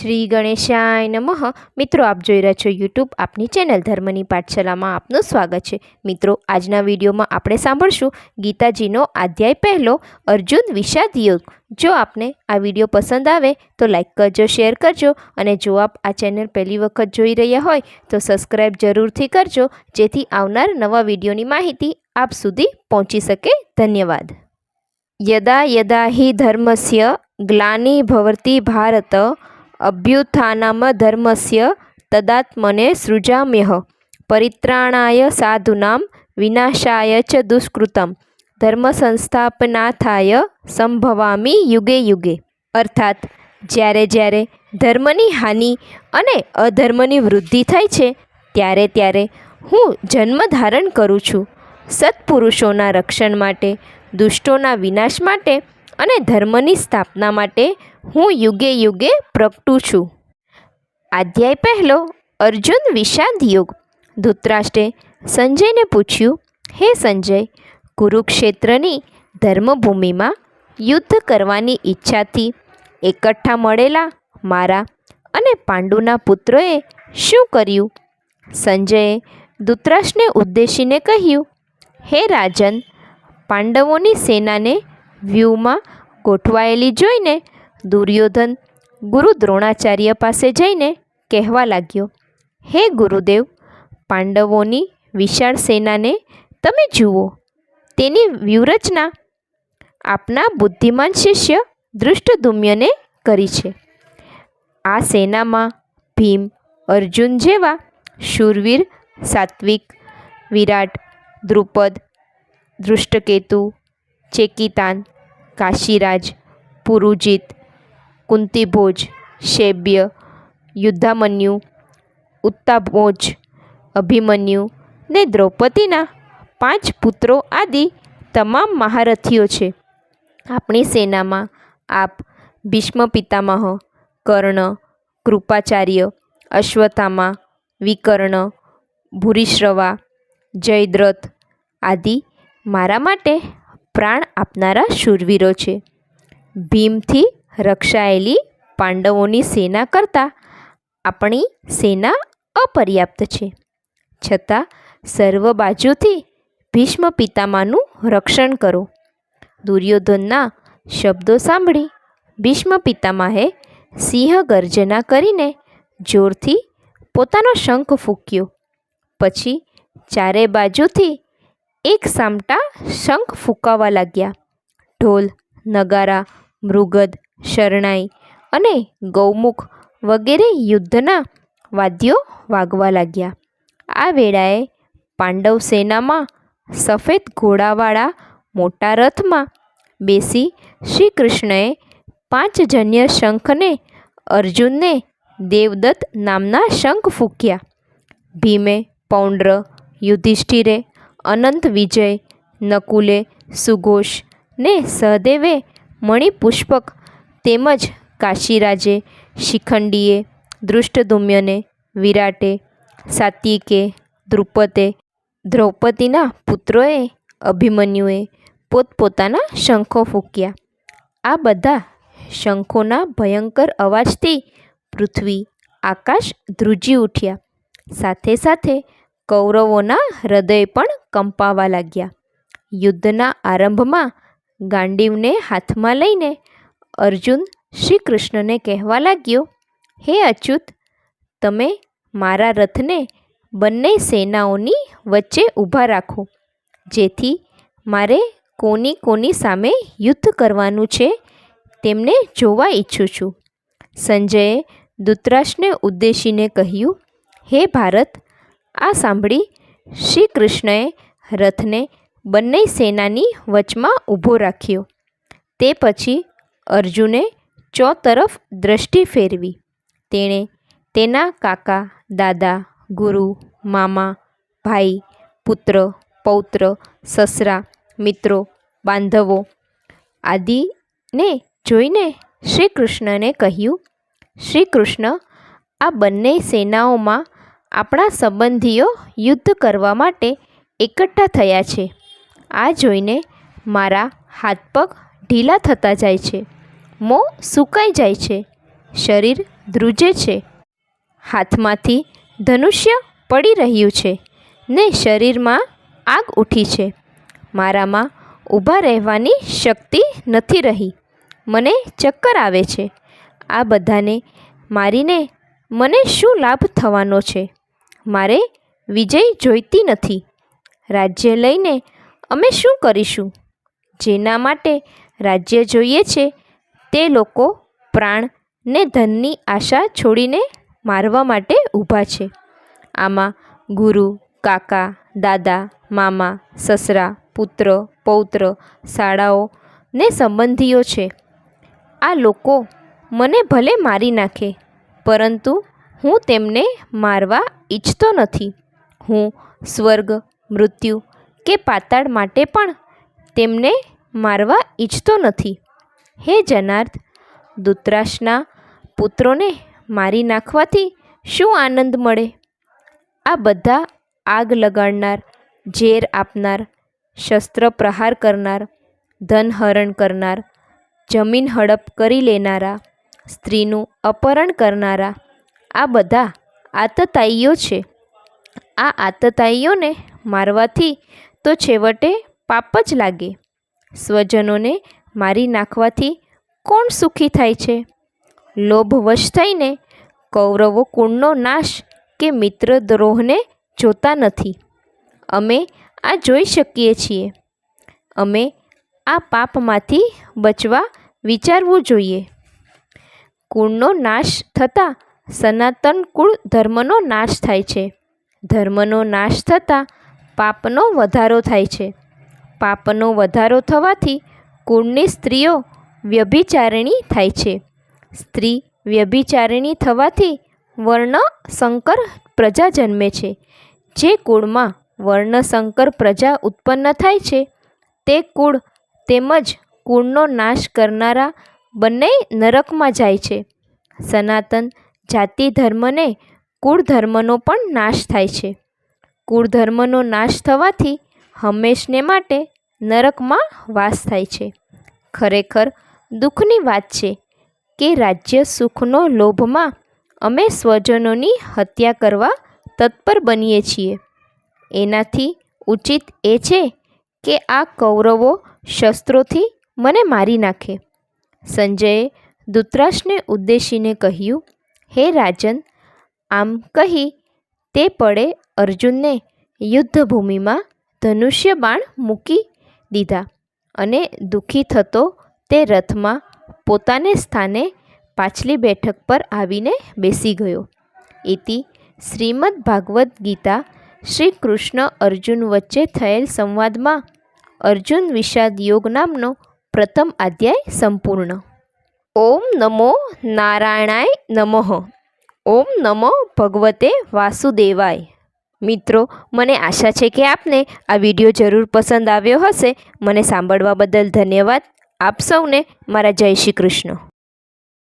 શ્રી ગણેશાય નમઃ. મિત્રો, આપ જોઈ રહ્યા છો યુટ્યુબ આપની ચેનલ ધર્મની પાઠશાલામાં આપનું સ્વાગત છે. મિત્રો, આજના વિડીયોમાં આપણે સાંભળશું ગીતાજીનો અધ્યાય પહેલો અર્જુન વિષાદ યોગ. જો આપને આ વિડીયો પસંદ આવે તો લાઈક કરજો, શેર કરજો અને જો આપ આ ચેનલ પહેલી વખત જોઈ રહ્યા હોય તો સબસ્ક્રાઈબ જરૂરથી કરજો, જેથી આવનાર નવા વિડીયોની માહિતી આપ સુધી પહોંચી શકે. ધન્યવાદ. યદા યદા હિ ધર્મસ્ય ગ્લાનિ ભવતિ ભારત અભ્યુત્થાનમ ધર્મસ્ય તદાત્મને સૃજામ્યહ પરિત્રાણાય સાધુનામ વિનાશાય ચ દુષ્કૃતમ ધર્મ સંસ્થાપનાથાય સંભવામી યુગે યુગે. અર્થાત જ્યારે જ્યારે ધર્મની હાનિ અને અધર્મની વૃદ્ધિ થાય છે ત્યારે ત્યારે હું જન્મ ધારણ કરું છું. સત્પુરુષોના રક્ષણ માટે, દુષ્ટોના વિનાશ માટે અને ધર્મની સ્થાપના માટે હું યુગે યુગે પ્રગટું છું. અધ્યાય પહેલો અર્જુન વિષાદ યોગ. ધૃતરાષ્ટ્રે સંજયને પૂછ્યું, હે સંજય, કુરુક્ષેત્રની ધર્મભૂમિમાં યુદ્ધ કરવાની ઈચ્છાથી એકઠા મળેલા મારા અને પાંડુના પુત્રોએ શું કર્યું? સંજયે ધૃતરાષ્ટ્રને ઉદ્દેશીને કહ્યું, હે રાજન, પાંડવોની સેનાને વ્યૂહમાં ગોઠવાયેલી જોઈને દુર્યોધન ગુરુ દ્રોણાચાર્ય પાસે જઈને કહેવા લાગ્યો, હે ગુરુદેવ, પાંડવોની વિશાળ સેનાને તમે જુઓ. તેની વ્યૂહરચના આપના બુદ્ધિમાન શિષ્ય ધૃષ્ટદ્યુમ્નએ કરી છે. આ સેનામાં ભીમ, અર્જુન જેવા શૂરવીર, સાત્વિક, વિરાટ, દ્રુપદ, ધૃષ્ટકેતુ, ચેકિતાન, કાશીરાજ, પુરુજીત, કુંતીભોજ, શૈબ્ય, યુદ્ધામન્યુ, ઉત્તાભોજ, અભિમન્યુ ને દ્રૌપદીના 5 પુત્રો આદિ તમામ મહારથીઓ છે. આપણી સેનામાં આપ, ભીષ્મ પિતામહ, કર્ણ, કૃપાચાર્ય, અશ્વત્થામા, વિકર્ણ, ભૂરિશ્રવા, જયદ્રથ આદિ મારા માટે પ્રાણ આપનારા શૂરવીરો છે. ભીમથી રક્ષાયેલી પાંડવોની સેના કરતાં આપણી સેના અપર્યાપ્ત છે. છતાં સર્વ બાજુથી ભીષ્મ પિતામહનું રક્ષણ કરો. દુર્યોધનના શબ્દો સાંભળી ભીષ્મ પિતામહે સિંહ ગર્જના કરીને જોરથી પોતાનો શંખ ફૂંક્યો. પછી ચારે બાજુથી એક સામટા શંખ ફૂંકાવા લાગ્યા. ઢોલ, નગારા, મૃગદ, શરણાઈ અને ગૌમુખ વગેરે યુદ્ધના વાદ્યો વાગવા લાગ્યા. આ વેળાએ પાંડવ સેનામાં સફેદ ઘોડાવાળા મોટા રથમાં બેસી શ્રી કૃષ્ણએ 5 જન્ય શંખને અર્જુનને દેવદત્ત નામના શંખ ફૂંક્યા. ભીમે પૌંડ્ર, યુધિષ્ઠિરે અનંત વિજય, નકુલે સુઘોષ ને સહદેવે મણિપુષ્પક તેમજ કાશીરાજે, શિખંડીએ, ધૃષ્ટદ્યુમ્નએ, વિરાટે, સાત્યકે, દ્રુપદે, દ્રૌપદીના પુત્રોએ, અભિમન્યુએ પોતપોતાના શંખો ફૂંક્યા. આ બધા શંખોના ભયંકર અવાજથી પૃથ્વી, આકાશ ધ્રુજી ઉઠ્યા. સાથે સાથે કૌરવોના હૃદય પણ કંપાવા લાગ્યા. યુદ્ધના આરંભમાં ગાંડીવને હાથમાં લઈને અર્જુન શ્રી કૃષ્ણને કહેવા લાગ્યો, હે અચ્યુત, તમે મારા રથને બંને સેનાઓની વચ્ચે ઊભા રાખો, જેથી મારે કોની સામે યુદ્ધ કરવાનું છે તેમને જોવા ઈચ્છું છું. સંજયે ધૃતરાષ્ટ્રને ઉદ્દેશીને કહ્યું, હે ભારત, આ સાંભળી શ્રી કૃષ્ણએ રથને બંને સેનાની વચમાં ઊભો રાખ્યો. તે પછી અર્જુને ચોતરફ દ્રષ્ટિ ફેરવી. તેણે તેના કાકા, દાદા, ગુરુ, મામા, ભાઈ, પુત્ર, પૌત્ર, સસરા, મિત્રો, બાંધવો આદિને જોઈને શ્રી કૃષ્ણને કહ્યું, શ્રી કૃષ્ણ, આ બંને સેનાઓમાં આપણા સંબંધીઓ યુદ્ધ કરવા માટે એકઠા થયા છે. આ જોઈને મારા હાથ પગ ઢીલા થતા જાય છે, મોં સુકાઈ જાય છે, શરીર ધ્રુજે છે. હાથમાંથી ધનુષ્ય પડી રહ્યું છે ને શરીરમાં આગ ઉઠી છે. મારામાં ઊભા રહેવાની શક્તિ નથી રહી. મને ચક્કર આવે છે. આ બધાને મારીને મને શું લાભ થવાનો છે? મારે વિજય જોઈતી નથી. રાજ્ય લઈને અમે શું કરીશું? જેના માટે રાજ્ય જોઈએ છે તે લોકો પ્રાણ ને ધનની આશા છોડીને મારવા માટે ઊભા છે. આમાં ગુરુ, કાકા, દાદા, મામા, સસરા, પુત્ર, પૌત્ર, શાળાઓ ને સંબંધીઓ છે. આ લોકો મને ભલે મારી નાખે, પરંતુ હું તેમને મારવા ઈચ્છતો નથી. હું સ્વર્ગ, મૃત્યુ કે પાતાળ માટે પણ તેમને મારવા ઈચ્છતો નથી. હે જનાર્દ, ધૃતરાષ્ટ્રના પુત્રોને મારી નાખવાથી શું આનંદ મળે? આ બધા આગ લગાડનાર, ઝેર આપનાર, શસ્ત્ર પ્રહાર કરનાર, ધન હરણ કરનાર, જમીન હડપ કરી લેનારા, સ્ત્રીનું અપહરણ કરનારા, આ બધા આતતાઈઓ છે. આ આતતાઈઓને મારવાથી તો છેવટે પાપ જ લાગે. સ્વજનોને મારી નાખવાથી કોણ સુખી થાય છે? લોભવશ થઈને કૌરવો કુળનો નાશ કે મિત્રદ્રોહને જોતા નથી. અમે આ જોઈ શકીએ છીએ. અમે આ પાપમાંથી બચવા વિચારવું જોઈએ. કુળનો નાશ થતાં સનાતન કુળ ધર્મનો નાશ થાય છે. ધર્મનો નાશ થતાં પાપનો વધારો થાય છે. પાપનો વધારો થવાથી કુળની સ્ત્રીઓ વ્યભિચારિણી થાય છે. સ્ત્રી વ્યભિચારિણી થવાથી વર્ણ સંકર પ્રજા જન્મે છે. જે કુળમાં વર્ણસંકર પ્રજા ઉત્પન્ન થાય છે તે કુળ તેમજ કુળનો નાશ કરનારા બંને નરકમાં જાય છે. સનાતન જાતિ ધર્મને કુળ ધર્મનો પણ નાશ થાય છે. કુળ ધર્મનો નાશ થવાથી હંમેશને માટે નરકમાં વાસ થાય છે. ખરેખર દુઃખની વાત છે કે રાજ્ય સુખનો લોભમાં અમે સ્વજનોની હત્યા કરવા તત્પર બનીએ છીએ. એનાથી ઉચિત એ છે કે આ કૌરવો શસ્ત્રોથી મને મારી નાખે. સંજયે ધૃતરાષ્ટ્રને ઉદ્દેશીને કહ્યું, હે રાજન, આમ કહી તે પળે અર્જુનને યુદ્ધભૂમિમાં ધનુષ્ય બાણ મૂકી દીધા અને દુઃખી થતો તે રથમાં પોતાને સ્થાને પાછલી બેઠક પર આવીને બેસી ગયો. ઇતિ શ્રીમદ્ ભાગવદ્ ગીતા શ્રી કૃષ્ણ અર્જુન વચ્ચે થયેલ સંવાદમાં અર્જુન વિષાદ યોગ નામનો પ્રથમ અધ્યાય સંપૂર્ણ. ઓમ નમો નારાયણાય નમઃ. ઓમ નમો ભગવતે વાસુદેવાય. મિત્રો, મને આશા છે કે આપને આ વિડીયો જરૂર પસંદ આવ્યો હશે. મને સાંભળવા બદલ ધન્યવાદ. આપ સૌને મારા જય શ્રી કૃષ્ણ.